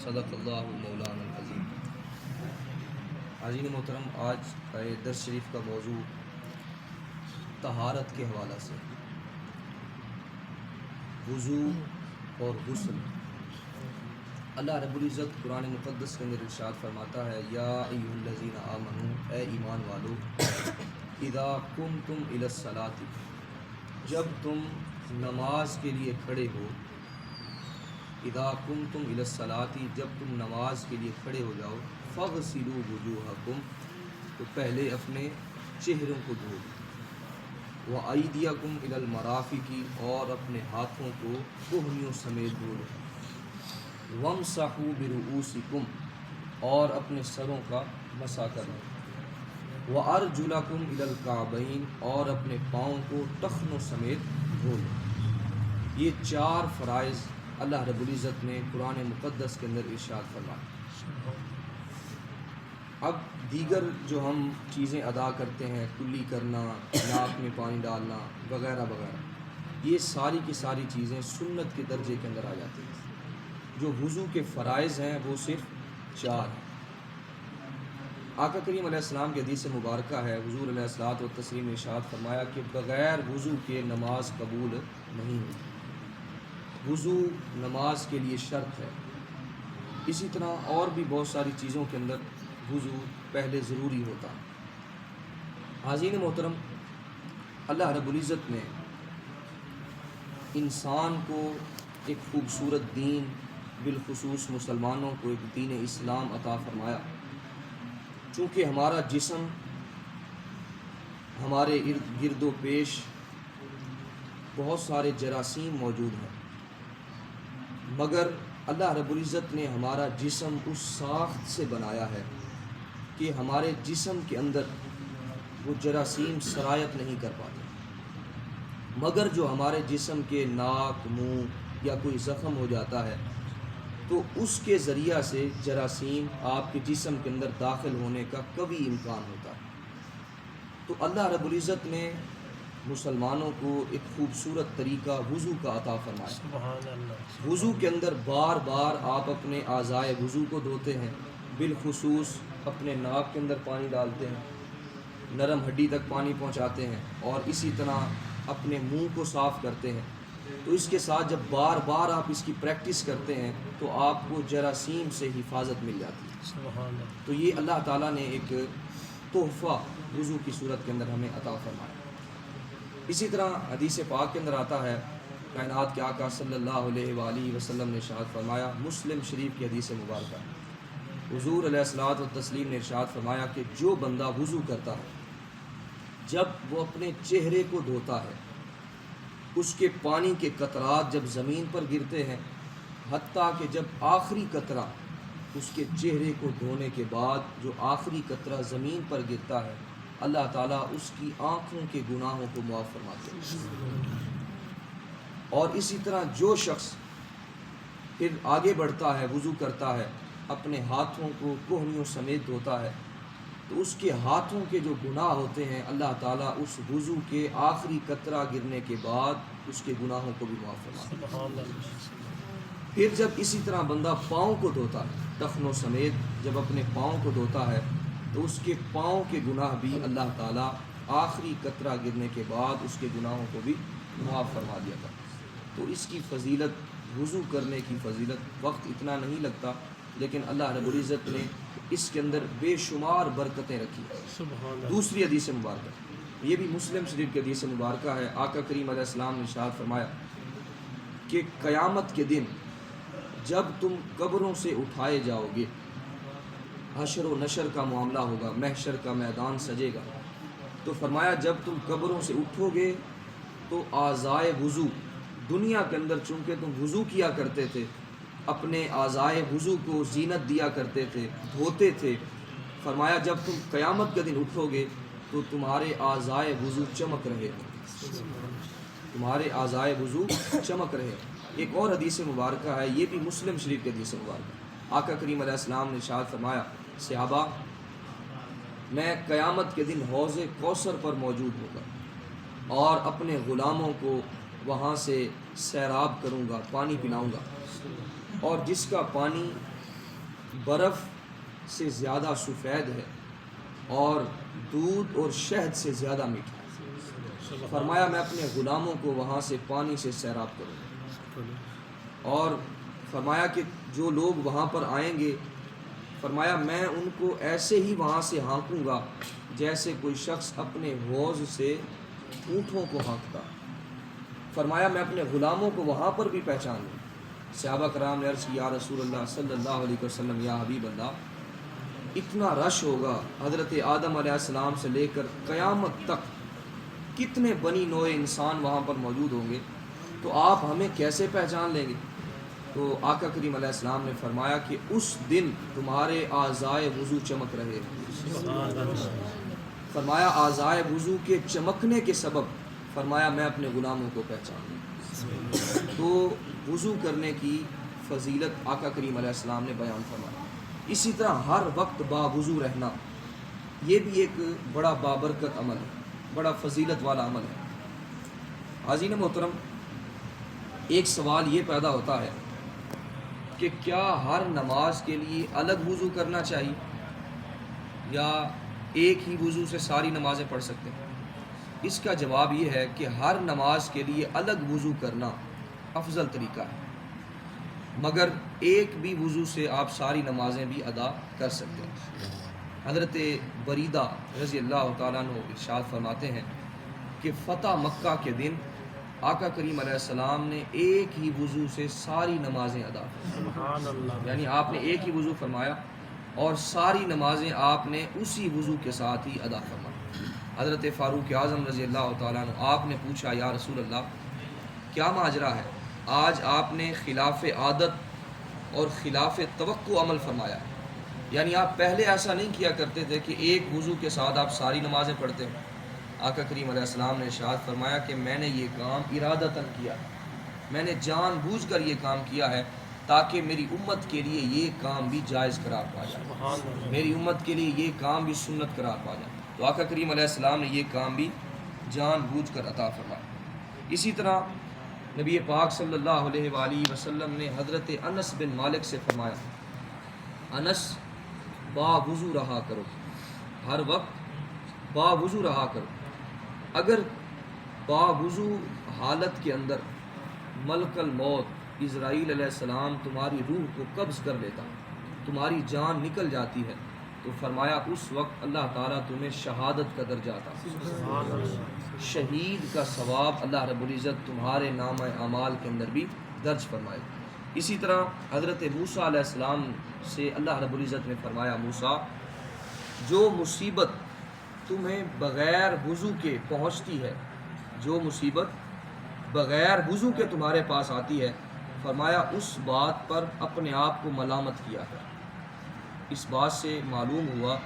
صدق اللہ مولانا العظیم۔ عزیز محترم، آج کا درس شریف کا موضوع طہارت کے حوالہ سے وضو اور غسل۔ اللہ رب العزت قرآن مقدس کے اندر ارشاد فرماتا ہے، یا ایھا الذین آمنوا، اے ایمان والو، اذا قمتم الی الصلاۃ، جب تم نماز کے لیے کھڑے ہو، اذا قمتم الی الصلاۃ، جب تم نماز کے لیے کھڑے ہو جاؤ، فاغسلوا وجوہکم، تو پہلے اپنے چہروں کو دھو لو، وایدیکم الی المرافق، اور اپنے ہاتھوں کو کہنیوں سمیت دھو لو، وامسحوا برؤوسکم، اور اپنے سروں کا مسح کر لو، وارجلکم الی الکعبین، اور اپنے پاؤں کو ٹخنوں سمیت دھو لو۔ یہ 4 فرائض اللہ رب العزت نے قرآن مقدس کے اندر ارشاد فرمایا۔ اب دیگر جو ہم چیزیں ادا کرتے ہیں، کلی کرنا، ناک میں پانی ڈالنا وغیرہ وغیرہ، یہ ساری کی ساری چیزیں سنت کے درجے کے اندر آ جاتی ہیں۔ جو وضو کے فرائض ہیں وہ صرف 4 ہیں۔ آقا کریم علیہ السلام کی حدیث مبارکہ ہے، حضور علیہ الصلوۃ والتسلیم نے ارشاد فرمایا کہ بغیر وضو کے نماز قبول نہیں ہوتی۔ وضو نماز کے لیے شرط ہے۔ اسی طرح اور بھی بہت ساری چیزوں کے اندر وضو پہلے ضروری ہوتا ہے۔ حاضرین محترم، اللہ رب العزت نے انسان کو ایک خوبصورت دین، بالخصوص مسلمانوں کو ایک دین اسلام عطا فرمایا۔ چونکہ ہمارا جسم، ہمارے ارد گرد و پیش بہت سارے جراثیم موجود ہیں، مگر اللہ رب العزت نے ہمارا جسم اس ساخت سے بنایا ہے کہ ہمارے جسم کے اندر وہ جراثیم سرایت نہیں کر پاتے، مگر جو ہمارے جسم کے ناک، منہ یا کوئی زخم ہو جاتا ہے تو اس کے ذریعہ سے جراثیم آپ کے جسم کے اندر داخل ہونے کا قوی امکان ہوتا ہے۔ تو اللہ رب العزت نے مسلمانوں کو ایک خوبصورت طریقہ وضو کا عطا فرمایا۔ سبحان اللہ۔ وضو کے اندر بار بار آپ اپنے اعضائے وضو کو دھوتے ہیں، بالخصوص اپنے ناک کے اندر پانی ڈالتے ہیں، نرم ہڈی تک پانی پہنچاتے ہیں، اور اسی طرح اپنے منہ کو صاف کرتے ہیں۔ تو اس کے ساتھ جب بار بار آپ اس کی پریکٹس کرتے ہیں تو آپ کو جراثیم سے حفاظت مل جاتی ہے۔ سبحان اللہ۔ تو یہ اللہ تعالیٰ نے ایک تحفہ وضو کی صورت کے اندر ہمیں عطا فرمایا۔ اسی طرح حدیث پاک کے اندر آتا ہے، کائنات کے آقا صلی اللہ علیہ وآلہ وسلم نے ارشاد فرمایا، مسلم شریف کی حدیث مبارکہ، حضور علیہ الصلوۃ والتسلیم نے ارشاد فرمایا کہ جو بندہ وضو کرتا ہے، جب وہ اپنے چہرے کو دھوتا ہے، اس کے پانی کے قطرات جب زمین پر گرتے ہیں، حتیٰ کہ جب آخری قطرہ اس کے چہرے کو دھونے کے بعد جو آخری قطرہ زمین پر گرتا ہے، اللہ تعالیٰ اس کی آنکھوں کے گناہوں کو معاف فرماتے ہیں۔ اور اسی طرح جو شخص پھر آگے بڑھتا ہے، وضو کرتا ہے، اپنے ہاتھوں کو کہنیوں سمیت دھوتا ہے، تو اس کے ہاتھوں کے جو گناہ ہوتے ہیں، اللہ تعالیٰ اس وضو کے آخری قطرہ گرنے کے بعد اس کے گناہوں کو بھی معاف فرماتے ہیں۔ سبحان اللہ۔ پھر جب اسی طرح بندہ پاؤں کو دھوتا ہے، ٹخنوں سمیت جب اپنے پاؤں کو دھوتا ہے، تو اس کے پاؤں کے گناہ بھی اللہ تعالیٰ آخری قطرہ گرنے کے بعد اس کے گناہوں کو بھی معاف فرما دیا تھا۔ تو اس کی فضیلت، وضو کرنے کی فضیلت، وقت اتنا نہیں لگتا، لیکن اللہ رب العزت نے اس کے اندر بے شمار برکتیں رکھی۔ سبحان اللہ۔ دوسری حدیث مبارکہ، یہ بھی مسلم شریف کی حدیث مبارکہ ہے، آقا کریم علیہ السلام نے ارشاد فرمایا کہ قیامت کے دن جب تم قبروں سے اٹھائے جاؤ گے، حشر و نشر کا معاملہ ہوگا، محشر کا میدان سجے گا، تو فرمایا جب تم قبروں سے اٹھو گے تو اعضائے وضو، دنیا کے اندر چونکہ تم وضو کیا کرتے تھے، اپنے اعضائے وضو کو زینت دیا کرتے تھے، دھوتے تھے، فرمایا جب تم قیامت کے دن اٹھو گے تو تمہارے اعضائے وضو چمک رہے ہوں، تمہارے اعضائے وضو چمک رہے۔ ایک اور حدیث مبارکہ ہے، یہ بھی مسلم شریف کی حدیث مبارکہ، آقا کریم علیہ السلام نے ارشاد فرمایا، صحابہ، میں قیامت کے دن حوض کوثر پر موجود ہوگا اور اپنے غلاموں کو وہاں سے سیراب کروں گا، پانی پلاؤں گا، اور جس کا پانی برف سے زیادہ سفید ہے اور دودھ اور شہد سے زیادہ میٹھا ہے۔ فرمایا میں اپنے غلاموں کو وہاں سے پانی سے سیراب کروں گا، اور فرمایا کہ جو لوگ وہاں پر آئیں گے، فرمایا میں ان کو ایسے ہی وہاں سے ہانکوں گا جیسے کوئی شخص اپنے حوض سے اونٹوں کو ہانکتا۔ فرمایا میں اپنے غلاموں کو وہاں پر بھی پہچان لوں۔ صحابہ کرام نے عرض کی یا رسول اللہ صلی اللہ علیہ وسلم، یا حبیب اللہ، اتنا رش ہوگا حضرت آدم علیہ السلام سے لے کر قیامت تک، کتنے بنی نوع انسان وہاں پر موجود ہوں گے، تو آپ ہمیں کیسے پہچان لیں گے؟ تو آقا کریم علیہ السلام نے فرمایا کہ اس دن تمہارے اعضائے وضو چمک رہے ہیں۔ فرمایا اعضائے وضو کے چمکنے کے سبب فرمایا میں اپنے غلاموں کو پہچان لوں۔ تو وضو کرنے کی فضیلت آقا کریم علیہ السلام نے بیان فرمایا۔ اسی طرح ہر وقت باوضو رہنا، یہ بھی ایک بڑا بابرکت عمل ہے، بڑا فضیلت والا عمل ہے۔ حاضرین محترم، ایک سوال یہ پیدا ہوتا ہے کہ کیا ہر نماز کے لیے الگ وضو کرنا چاہیے یا ایک ہی وضو سے ساری نمازیں پڑھ سکتے ہیں؟ اس کا جواب یہ ہے کہ ہر نماز کے لیے الگ وضو کرنا افضل طریقہ ہے، مگر ایک بھی وضو سے آپ ساری نمازیں بھی ادا کر سکتے ہیں۔ حضرت بریدہ رضی اللہ تعالیٰ عنہ ارشاد فرماتے ہیں کہ فتح مکہ کے دن آقا کریم علیہ السلام نے ایک ہی وضو سے ساری نمازیں ادا کی، یعنی آپ نے ایک ہی وضو فرمایا اور ساری نمازیں آپ نے اسی وضو کے ساتھ ہی ادا فرمائی۔ حضرت فاروق اعظم رضی اللہ تعالیٰ عنہ، آپ نے پوچھا یا رسول اللہ کیا ماجرا ہے، آج آپ نے خلاف عادت اور خلاف توقع عمل فرمایا ہے، یعنی آپ پہلے ایسا نہیں کیا کرتے تھے کہ ایک وضو کے ساتھ آپ ساری نمازیں پڑھتے ہیں۔ آقا کریم علیہ السلام نے ارشاد فرمایا کہ میں نے یہ کام ارادتاً کیا، میں نے جان بوجھ کر یہ کام کیا ہے تاکہ میری امت کے لیے یہ کام بھی جائز قرار پا جائے، میری امت کے لیے یہ کام بھی سنت قرار پا جائے۔ تو آقا کریم علیہ السلام نے یہ کام بھی جان بوجھ کر عطا فرمایا۔ اسی طرح نبی پاک صلی اللہ علیہ وآلہ وسلم نے حضرت انس بن مالک سے فرمایا، انس باوضو رہا کرو، ہر وقت باوضو رہا کرو، اگر باوضو حالت کے اندر ملک الموت اسرائیل علیہ السلام تمہاری روح کو قبض کر لیتا، تمہاری جان نکل جاتی ہے، تو فرمایا اس وقت اللہ تعالیٰ تمہیں شہادت کا درجہ عطا، شہید کا ثواب اللہ رب العزت تمہارے نام اعمال کے اندر بھی درج فرمائے۔ اسی طرح حضرت موسیٰ علیہ السلام سے اللہ رب العزت نے فرمایا، موسیٰ جو مصیبت تمہیں بغیر وضو کے پہنچتی ہے، جو مصیبت بغیر وضو کے تمہارے پاس آتی ہے، فرمایا اس بات پر اپنے آپ کو ملامت کیا ہے۔ اس بات سے معلوم ہوا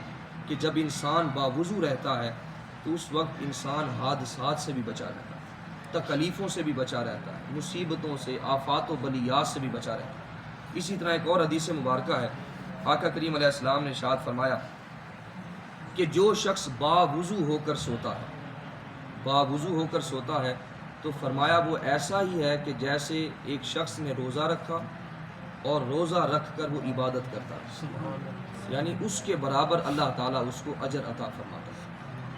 کہ جب انسان باوضو رہتا ہے تو اس وقت انسان حادثات سے بھی بچا رہتا ہے، تکلیفوں سے بھی بچا رہتا ہے، مصیبتوں سے، آفات و بلیات سے بھی بچا رہتا ہے۔ اسی طرح ایک اور حدیث مبارکہ ہے، آقا کریم علیہ السلام نے ارشاد فرمایا کہ جو شخص باوضو ہو کر سوتا ہے، باوضو ہو کر سوتا ہے، تو فرمایا وہ ایسا ہی ہے کہ جیسے ایک شخص نے روزہ رکھا اور روزہ رکھ کر وہ عبادت کرتا ہے، یعنی اس کے برابر اللہ تعالیٰ اس کو اجر عطا فرماتا ہے۔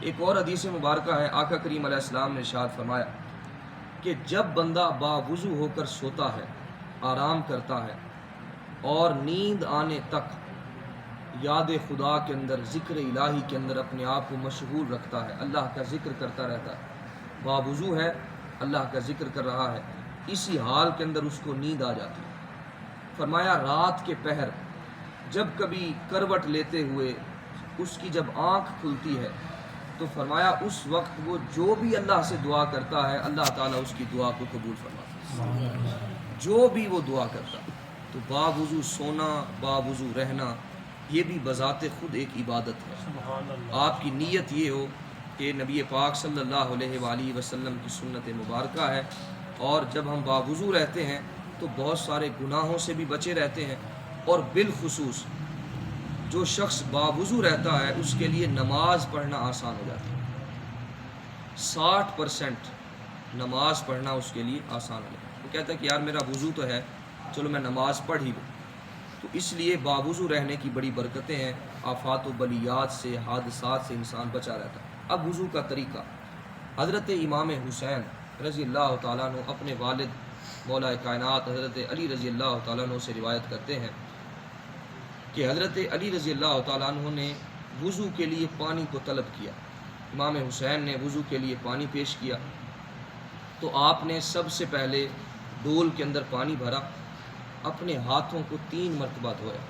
ایک اور حدیث مبارکہ ہے، آقا کریم علیہ السلام نے ارشاد فرمایا کہ جب بندہ باوضو ہو کر سوتا ہے، آرام کرتا ہے اور نیند آنے تک یاد خدا کے اندر، ذکر الہی کے اندر اپنے آپ کو مشغول رکھتا ہے، اللہ کا ذکر کرتا رہتا ہے، باوضو ہے، اللہ کا ذکر کر رہا ہے، اسی حال کے اندر اس کو نیند آ جاتی ہے۔ فرمایا رات کے پہر جب کبھی کروٹ لیتے ہوئے اس کی جب آنکھ کھلتی ہے تو فرمایا اس وقت وہ جو بھی اللہ سے دعا کرتا ہے، اللہ تعالیٰ اس کی دعا کو قبول فرماتا ہے، جو بھی وہ دعا کرتا ہے۔ تو باوضو سونا، باوضو رہنا، یہ بھی بذات خود ایک عبادت ہے۔ آپ کی نیت یہ ہو کہ نبی پاک صلی اللہ علیہ وآلہ وسلم کی سنت مبارکہ ہے، اور جب ہم باوضو رہتے ہیں تو بہت سارے گناہوں سے بھی بچے رہتے ہیں، اور بالخصوص جو شخص باوضو رہتا ہے اس کے لیے نماز پڑھنا آسان ہو جاتا ہے، 60% نماز پڑھنا اس کے لیے آسان ہو جاتا ہے۔ وہ کہتا ہے کہ یار میرا وضو تو ہے، چلو میں نماز پڑھ ہی لوں، تو اس لیے باوضو رہنے کی بڑی برکتیں ہیں، آفات و بلیات سے، حادثات سے انسان بچا رہتا ہے۔ اب وضو کا طریقہ، حضرت امام حسین رضی اللہ تعالیٰ عنہ اپنے والد مولا کائنات حضرت علی رضی اللہ تعالیٰ عنہ سے روایت کرتے ہیں کہ حضرت علی رضی اللہ تعالیٰ عنہ نے وضو کے لیے پانی کو طلب کیا۔ امام حسین نے وضو کے لیے پانی پیش کیا تو آپ نے سب سے پہلے ڈول کے اندر پانی بھرا، اپنے ہاتھوں کو 3 مرتبہ دھویا،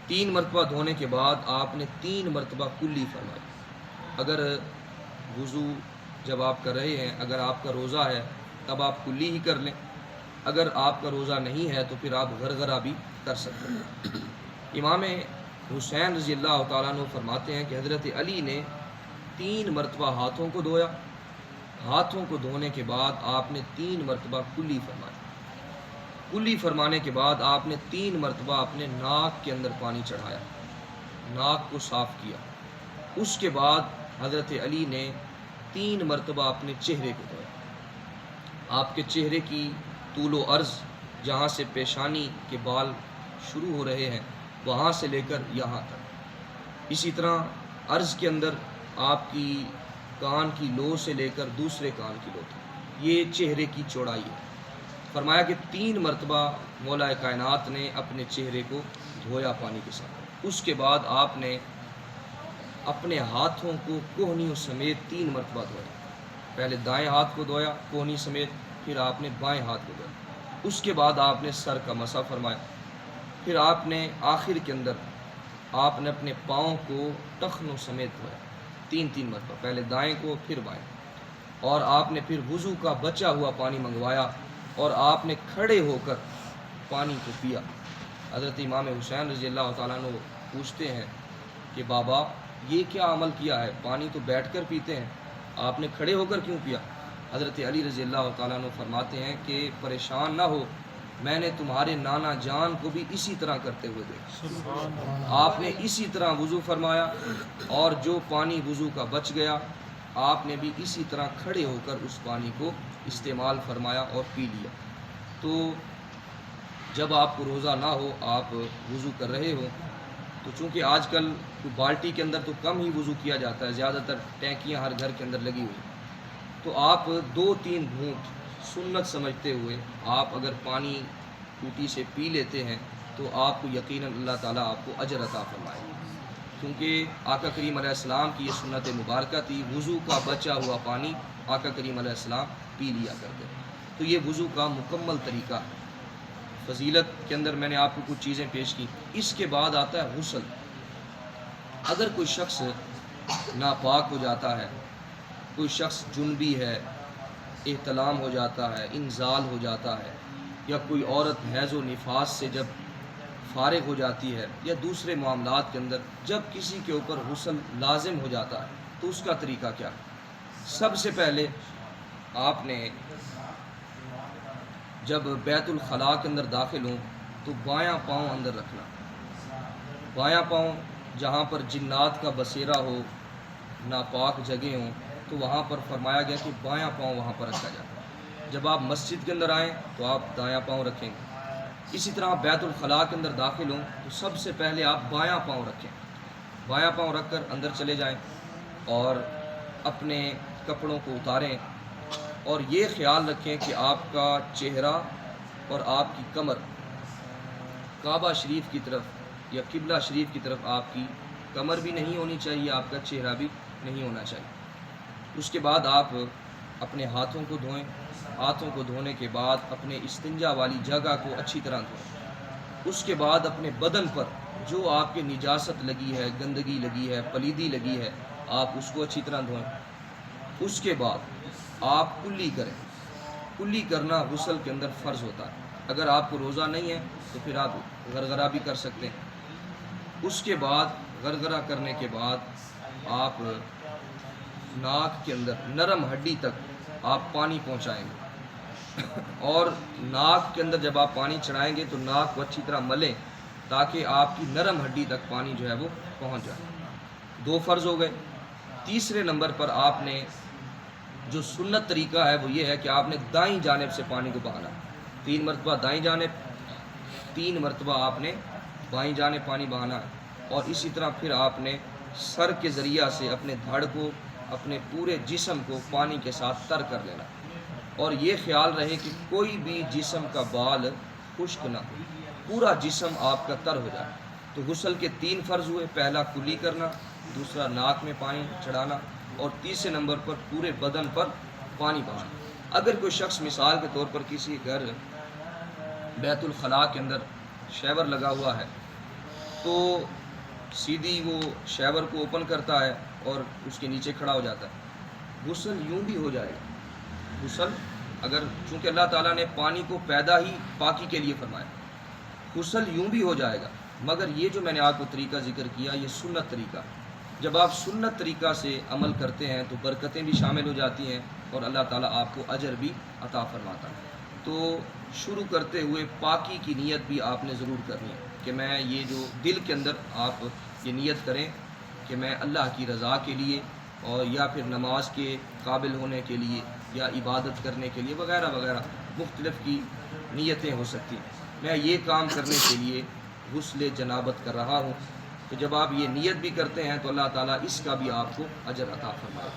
3 مرتبہ دھونے کے بعد آپ نے 3 مرتبہ کلی فرمائی۔ اگر وضو جب آپ کر رہے ہیں، اگر آپ کا روزہ ہے تب آپ کلی ہی کر لیں، اگر آپ کا روزہ نہیں ہے تو پھر آپ غرغرہ بھی کر سکتے ہیں۔ امام حسین رضی اللہ تعالیٰ عنہ فرماتے ہیں کہ حضرت علی نے 3 مرتبہ ہاتھوں کو دھویا، ہاتھوں کو دھونے کے بعد آپ نے 3 مرتبہ کلی فرمائی، کلی فرمانے کے بعد آپ نے 3 مرتبہ اپنے ناک کے اندر پانی چڑھایا، ناک کو صاف کیا۔ اس کے بعد حضرت علی نے 3 مرتبہ اپنے چہرے کو دھویا، آپ کے چہرے کی طول و عرض جہاں سے پیشانی کے بال شروع ہو رہے ہیں وہاں سے لے کر یہاں تک، اسی طرح عرض کے اندر آپ کی کان کی لو سے لے کر دوسرے کان کی لو تک، یہ چہرے کی چوڑائی ہے۔ فرمایا کہ 3 مرتبہ مولا کائنات نے اپنے چہرے کو دھویا پانی کے ساتھ۔ اس کے بعد آپ نے اپنے ہاتھوں کو کوہنیوں سمیت 3 مرتبہ دھویا، پہلے دائیں ہاتھ کو دھویا کوہنی سمیت، پھر آپ نے بائیں ہاتھ کو دھویا، اس کے بعد آپ نے سر کا مسح فرمایا، پھر آپ نے آخر کے اندر آپ نے اپنے پاؤں کو ٹخنوں سمیت دھویا 3 مرتبہ، پہلے دائیں کو پھر بائیں، اور آپ نے پھر وضو کا بچا ہوا پانی منگوایا اور آپ نے کھڑے ہو کر پانی کو پیا۔ حضرت امام حسین رضی اللہ تعالیٰ عنہ پوچھتے ہیں کہ بابا یہ کیا عمل کیا ہے، پانی تو بیٹھ کر پیتے ہیں، آپ نے کھڑے ہو کر کیوں پیا؟ حضرت علی رضی اللہ تعالیٰ عنہ فرماتے ہیں کہ پریشان نہ ہو، میں نے تمہارے نانا جان کو بھی اسی طرح کرتے ہوئے دیکھا، آپ نے اسی طرح وضو فرمایا اور جو پانی وضو کا بچ گیا آپ نے بھی اسی طرح کھڑے ہو کر اس پانی کو استعمال فرمایا اور پی لیا۔ تو جب آپ کو روزہ نہ ہو، آپ وضو کر رہے ہو، تو چونکہ آج کل بالٹی کے اندر تو کم ہی وضو کیا جاتا ہے، زیادہ تر ٹینکیاں ہر گھر کے اندر لگی ہوئی، تو آپ 2-3 گھونٹ سنت سمجھتے ہوئے آپ اگر پانی ٹوٹی سے پی لیتے ہیں تو آپ کو یقیناً اللہ تعالیٰ آپ کو اجر عطا فرمائے، کیونکہ آقا کریم علیہ السلام کی یہ سنت مبارکہ تھی، وضو کا بچا ہوا پانی آقا کریم علیہ السلام پی لیا کرتے۔ تو یہ وضو کا مکمل طریقہ ہے۔ فضیلت کے اندر میں نے آپ کو کچھ چیزیں پیش کی۔ اس کے بعد آتا ہے غسل۔ اگر کوئی شخص ناپاک ہو جاتا ہے، کوئی شخص جنبی ہے، احتلام ہو جاتا ہے، انزال ہو جاتا ہے، یا کوئی عورت حیض و نفاس سے جب فارغ ہو جاتی ہے یا دوسرے معاملات کے اندر جب کسی کے اوپر غسل لازم ہو جاتا ہے تو اس کا طریقہ کیا ہے؟ سب سے پہلے آپ نے جب بیت الخلاء کے اندر داخل ہوں تو بایاں پاؤں اندر رکھنا، بایاں پاؤں جہاں پر جنات کا بسیرا ہو، ناپاک جگہ ہوں تو وہاں پر فرمایا گیا کہ بایاں پاؤں وہاں پر رکھا جاتا ہے۔ جب آپ مسجد کے اندر آئیں تو آپ دایاں پاؤں رکھیں گے۔ اسی طرح بیت الخلاء کے اندر داخل ہوں تو سب سے پہلے آپ بایاں پاؤں رکھیں، بایاں پاؤں رکھ کر اندر چلے جائیں اور اپنے کپڑوں کو اتاریں، اور یہ خیال رکھیں کہ آپ کا چہرہ اور آپ کی کمر کعبہ شریف کی طرف یا قبلہ شریف کی طرف آپ کی کمر بھی نہیں ہونی چاہیے، آپ کا چہرہ بھی نہیں ہونا چاہیے۔ اس کے بعد آپ اپنے ہاتھوں کو دھوئیں، ہاتھوں کو دھونے کے بعد اپنے استنجا والی جگہ کو اچھی طرح دھوئیں۔ اس کے بعد اپنے بدن پر جو آپ کے نجاست لگی ہے، گندگی لگی ہے، پلیدی لگی ہے، آپ اس کو اچھی طرح دھوئیں۔ اس کے بعد آپ کلی کریں۔ کلی کرنا غسل کے اندر فرض ہوتا ہے۔ اگر آپ کو روزہ نہیں ہے تو پھر آپ غرغرہ بھی کر سکتے ہیں۔ اس کے بعد غرغرہ کرنے کے بعد آپ ناک کے اندر نرم ہڈی تک آپ پانی پہنچائیں گے، اور ناک کے اندر جب آپ پانی چڑھائیں گے تو ناک کو اچھی طرح ملیں تاکہ آپ کی نرم ہڈی تک پانی جو ہے وہ پہنچ جائے۔ 2 فرض ہو گئے۔ تیسرے نمبر پر آپ نے جو سنت طریقہ ہے وہ یہ ہے کہ آپ نے دائیں جانب سے پانی کو بہانا، 3 مرتبہ دائیں جانب، 3 مرتبہ آپ نے بائیں جانب پانی بہانا ہے، اور اسی طرح پھر آپ نے سر کے ذریعہ سے اپنے دھڑ کو، اپنے پورے جسم کو پانی کے ساتھ تر کر لینا، اور یہ خیال رہے کہ کوئی بھی جسم کا بال خشک نہ ہو، پورا جسم آپ کا تر ہو جائے۔ تو غسل کے 3 فرض ہوئے، پہلا کلی کرنا، دوسرا ناک میں پانی چڑھانا، اور تیسرے نمبر پر پورے بدن پر پانی بہانا۔ اگر کوئی شخص مثال کے طور پر کسی گھر بیت الخلاء کے اندر شیور لگا ہوا ہے تو سیدھی وہ شیور کو اوپن کرتا ہے اور اس کے نیچے کھڑا ہو جاتا ہے، غسل یوں بھی ہو جائے گا۔ غسل اگر، چونکہ اللہ تعالیٰ نے پانی کو پیدا ہی پاکی کے لیے فرمایا، غسل یوں بھی ہو جائے گا، مگر یہ جو میں نے آپ کو طریقہ ذکر کیا یہ سنت طریقہ۔ جب آپ سنت طریقہ سے عمل کرتے ہیں تو برکتیں بھی شامل ہو جاتی ہیں اور اللہ تعالیٰ آپ کو اجر بھی عطا فرماتا ہے۔ تو شروع کرتے ہوئے پاکی کی نیت بھی آپ نے ضرور کرنی ہے کہ میں یہ جو دل کے اندر آپ یہ نیت کریں کہ میں اللہ کی رضا کے لیے، اور یا پھر نماز کے قابل ہونے کے لیے، یا عبادت کرنے کے لیے، وغیرہ وغیرہ مختلف کی نیتیں ہو سکتی ہیں، میں یہ کام کرنے کے لیے غسل جنابت کر رہا ہوں۔ تو جب آپ یہ نیت بھی کرتے ہیں تو اللہ تعالیٰ اس کا بھی آپ کو اجر عطا فرمائے۔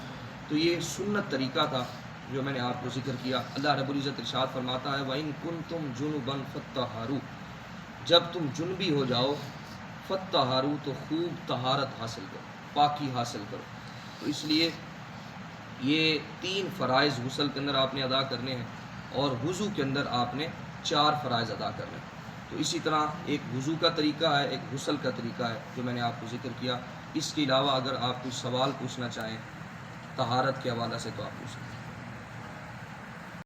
تو یہ سنت طریقہ تھا جو میں نے آپ کو ذکر کیا۔ اللہ رب العزت ارشاد فرماتا ہے وَإِن كُنتُمْ جُنُبًا فَاتَّطَہَّرُوا، جب تم جنبی ہو جاؤ، فَاتَّطَہَّرُوا، تو خوب طہارت حاصل کرو، پاکی حاصل کرو۔ تو اس لیے یہ 3 فرائض غسل کے اندر آپ نے ادا کرنے ہیں، اور وضو کے اندر آپ نے 4 فرائض ادا کرنے ہیں۔ تو اسی طرح ایک وضو کا طریقہ ہے، ایک غسل کا طریقہ ہے جو میں نے آپ کو ذکر کیا۔ اس کے علاوہ اگر آپ کچھ سوال پوچھنا چاہیں طہارت کے حوالے سے تو آپ پوچھ سکتے ہیں۔